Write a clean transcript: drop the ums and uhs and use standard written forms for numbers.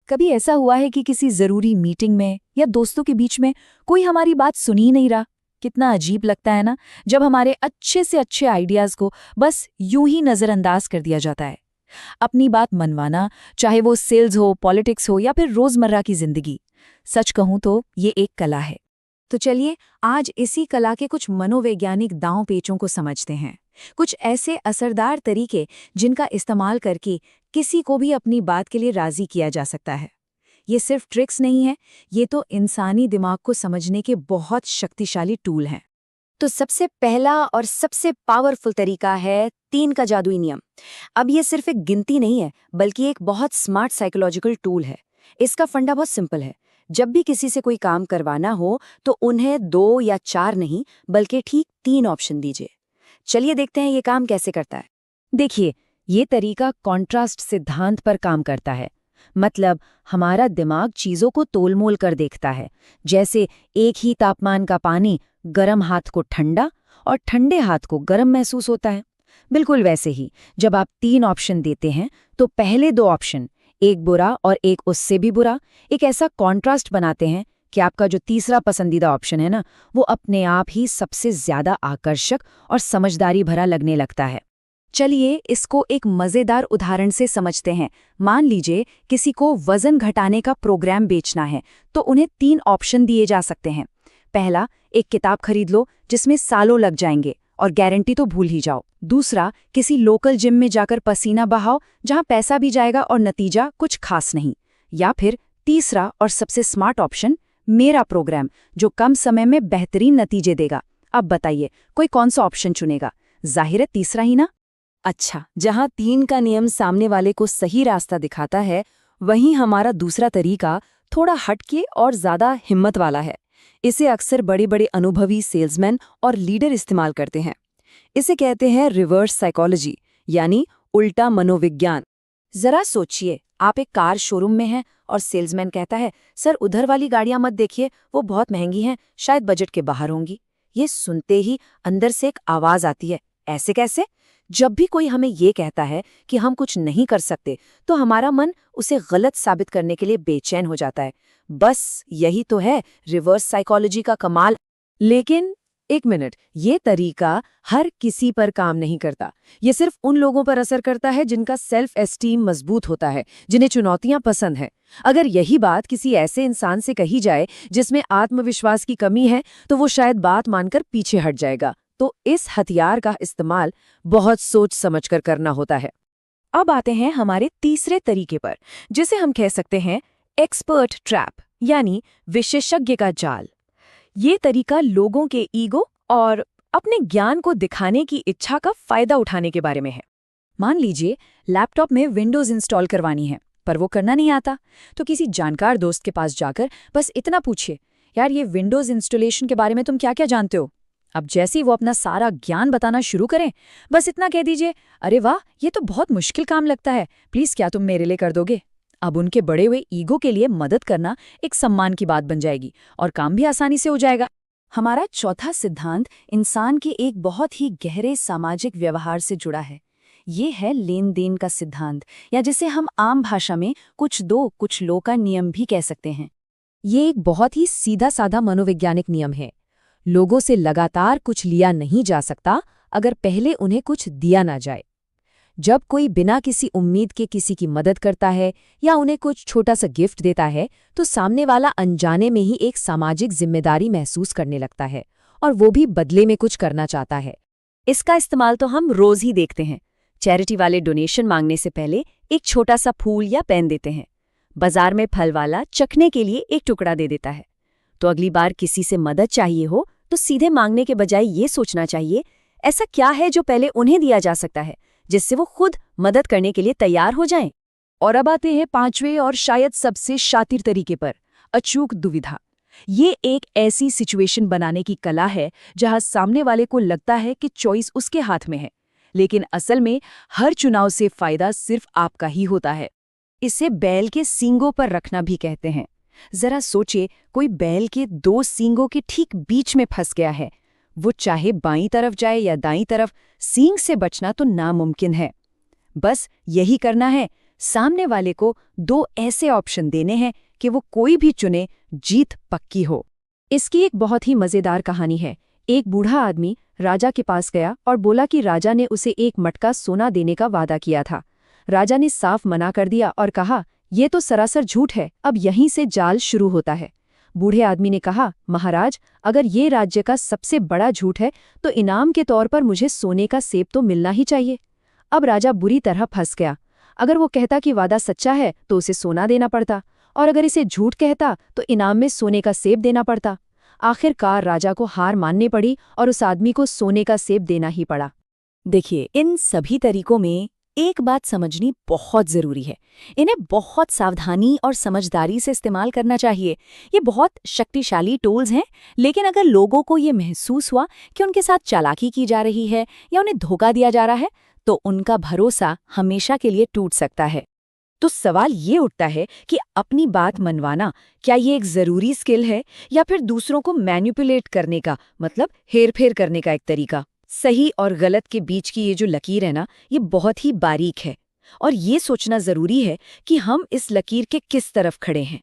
कभी ऐसा हुआ है कि किसी जरूरी मीटिंग में या दोस्तों के बीच में कोई हमारी बात सुन ही नहीं रहा? कितना अजीब लगता है ना, जब हमारे अच्छे से अच्छे आइडियाज को बस यूं ही नजरअंदाज कर दिया जाता है। अपनी बात मनवाना, चाहे वो सेल्स हो, पॉलिटिक्स हो या फिर रोजमर्रा की जिंदगी, सच कहूं तो ये एक कला है। तो चलिए आज इसी कला के कुछ मनोवैज्ञानिक दांव पेचों को समझते हैं। कुछ ऐसे असरदार तरीके जिनका इस्तेमाल करके किसी को भी अपनी बात के लिए राजी किया जा सकता है। ये सिर्फ ट्रिक्स नहीं है, ये तो इंसानी दिमाग को समझने के बहुत शक्तिशाली टूल हैं। तो सबसे पहला और सबसे पावरफुल तरीका है 3 का जादुई नियम। अब ये सिर्फ एक गिनती नहीं है, बल्कि एक बहुत स्मार्ट साइकोलॉजिकल टूल है। इसका फंडा बहुत सिंपल है। जब भी किसी से कोई काम करवाना हो तो उन्हें 2 या 4 नहीं, बल्कि ठीक 3 ऑप्शन दीजिए। चलिए देखते हैं ये काम कैसे करता है। देखिए, ये तरीका कॉन्ट्रास्ट सिद्धांत पर काम करता है। मतलब हमारा दिमाग चीजों को तोलमोल कर देखता है। जैसे एक ही तापमान का पानी गर्म हाथ को ठंडा और ठंडे हाथ को गर्म महसूस होता है। बिल्कुल वैसे ही जब आप 3 ऑप्शन देते हैं तो पहले 2 ऑप्शन, एक बुरा और एक उससे भी बुरा, एक ऐसा कॉन्ट्रास्ट बनाते हैं कि आपका जो तीसरा पसंदीदा ऑप्शन है ना, वो अपने आप ही सबसे ज्यादा आकर्षक और समझदारी भरा लगने लगता है। चलिए इसको एक मजेदार उदाहरण से समझते हैं। मान लीजिए किसी को वजन घटाने का प्रोग्राम बेचना है, तो उन्हें 3 ऑप्शन दिए जा सकते हैं। पहला, एक किताब खरीद लो जिसमें सालों लग जाएंगे और गारंटी तो भूल ही जाओ। दूसरा, किसी लोकल जिम में जाकर पसीना बहाओ जहां पैसा भी जाएगा और नतीजा कुछ खास नहीं। या फिर तीसरा और सबसे स्मार्ट ऑप्शन, मेरा प्रोग्राम, जो कम समय में बेहतरीन नतीजे देगा। अब बताइए कोई कौन सा ऑप्शन चुनेगा? जाहिर है तीसरा ही ना। अच्छा, जहां 3 का नियम सामने वाले को सही रास्ता दिखाता है, वहीं हमारा दूसरा तरीका थोड़ा हटके और ज्यादा हिम्मत वाला है। इसे अक्सर बड़े बड़े अनुभवी सेल्समैन और लीडर इस्तेमाल करते हैं। इसे कहते हैं रिवर्स साइकोलॉजी, यानी उल्टा मनोविज्ञान। जरा सोचिए, आप एक कार शोरूम में हैं और सेल्समैन कहता है, सर उधर वाली गाड़ियां मत देखिए, वो बहुत महंगी हैं, शायद बजट के बाहर होंगी। ये सुनते ही अंदर से एक आवाज आती है, ऐसे कैसे? जब भी कोई हमें ये कहता है कि हम कुछ नहीं कर सकते, तो हमारा मन उसे गलत साबित करने के लिए बेचैन हो जाता है। बस यही तो है रिवर्स साइकोलॉजी का कमाल। लेकिन एक मिनट, ये तरीका हर किसी पर काम नहीं करता। ये सिर्फ उन लोगों पर असर करता है जिनका सेल्फ एस्टीम मजबूत होता है, जिन्हें चुनौतियां पसंद हैं। अगर यही बात किसी ऐसे इंसान से कही जाए जिसमें आत्मविश्वास की कमी है, तो वो शायद बात मानकर पीछे हट जाएगा। तो इस हथियार का इस्तेमाल बहुत सोच समझकर करना होता है। अब आते हैं हमारे तीसरे तरीके पर, जिसे हम कह सकते हैं एक्सपर्ट ट्रैप, यानी विशेषज्ञ का जाल। ये तरीका लोगों के ईगो और अपने ज्ञान को दिखाने की इच्छा का फायदा उठाने के बारे में है। मान लीजिए लैपटॉप में विंडोज इंस्टॉल करवानी है, पर वो करना नहीं आता, तो किसी जानकार दोस्त के पास जाकर बस इतना पूछिए, यार ये विंडोज इंस्टॉलेशन के बारे में तुम क्या क्या जानते हो? अब जैसे ही वो अपना सारा ज्ञान बताना शुरू करें, बस इतना कह दीजिए, अरे वाह, ये तो बहुत मुश्किल काम लगता है, प्लीज क्या तुम मेरे लिए कर दोगे? अब उनके बड़े हुए ईगो के लिए मदद करना एक सम्मान की बात बन जाएगी और काम भी आसानी से हो जाएगा। हमारा चौथा सिद्धांत इंसान के एक बहुत ही गहरे सामाजिक व्यवहार से जुड़ा है। ये है लेन देन का सिद्धांत, या जिसे हम आम भाषा में कुछ दो कुछ लो का नियम भी कह सकते हैं। ये एक बहुत ही सीधा साधा मनोवैज्ञानिक नियम है। लोगों से लगातार कुछ लिया नहीं जा सकता अगर पहले उन्हें कुछ दिया ना जाए। जब कोई बिना किसी उम्मीद के किसी की मदद करता है या उन्हें कुछ छोटा सा गिफ्ट देता है, तो सामने वाला अनजाने में ही एक सामाजिक जिम्मेदारी महसूस करने लगता है और वो भी बदले में कुछ करना चाहता है। इसका इस्तेमाल तो हम रोज ही देखते हैं। चैरिटी वाले डोनेशन मांगने से पहले एक छोटा सा फूल या पेन देते हैं। बाजार में फल वाला चखने के लिए एक टुकड़ा दे देता है। तो अगली बार किसी से मदद चाहिए हो तो सीधे मांगने के बजाय ये सोचना चाहिए, ऐसा क्या है जो पहले उन्हें दिया जा सकता है, जिससे वो खुद मदद करने के लिए तैयार हो जाएं। और अब आते हैं 5वें और शायद सबसे शातिर तरीके पर, अचूक दुविधा। ये एक ऐसी सिचुएशन बनाने की कला है जहां सामने वाले को लगता है कि चॉइस उसके हाथ में है, लेकिन असल में हर चुनाव से फायदा सिर्फ आपका ही होता है। इसे बैल के सींगों पर रखना भी कहते हैं। जरा सोचिए, कोई बैल के 2 सींगों के ठीक बीच में फंस गया है। वो चाहे बाईं तरफ जाए या दाईं तरफ, सींग से बचना तो नामुमकिन है। बस यही करना है, सामने वाले को 2 ऐसे ऑप्शन देने हैं कि वो कोई भी चुने, जीत पक्की हो। इसकी एक बहुत ही मजेदार कहानी है। एक बूढ़ा आदमी राजा के पास गया और बोला कि राजा ने उसे एक मटका सोना देने का वादा किया था। राजा ने साफ मना कर दिया और कहा, ये तो सरासर झूठ है, अब यहीं से जाल शुरू होता है। बूढ़े आदमी ने कहा, महाराज, अगर ये राज्य का सबसे बड़ा झूठ है तो इनाम के तौर पर मुझे सोने का सेब तो मिलना ही चाहिए। अब राजा बुरी तरह फंस गया। अगर वो कहता कि वादा सच्चा है तो उसे सोना देना पड़ता, और अगर इसे झूठ कहता तो इनाम में सोने का सेब देना पड़ता। आखिरकार राजा को हार माननी पड़ी और उस आदमी को सोने का सेब देना ही पड़ा। देखिए, इन सभी तरीकों में एक बात समझनी बहुत जरूरी है। इन्हें बहुत सावधानी और समझदारी से इस्तेमाल करना चाहिए। ये बहुत शक्तिशाली टूल्स हैं, लेकिन अगर लोगों को ये महसूस हुआ कि उनके साथ चालाकी की जा रही है या उन्हें धोखा दिया जा रहा है, तो उनका भरोसा हमेशा के लिए टूट सकता है। तो सवाल ये उठता है कि अपनी बात मनवाना, क्या ये एक जरूरी स्किल है या फिर दूसरों को मैनिपुलेट करने का, मतलब हेरफेर करने का एक तरीका? सही और गलत के बीच की ये जो लकीर है ना, ये बहुत ही बारीक है, और ये सोचना जरूरी है कि हम इस लकीर के किस तरफ खड़े हैं।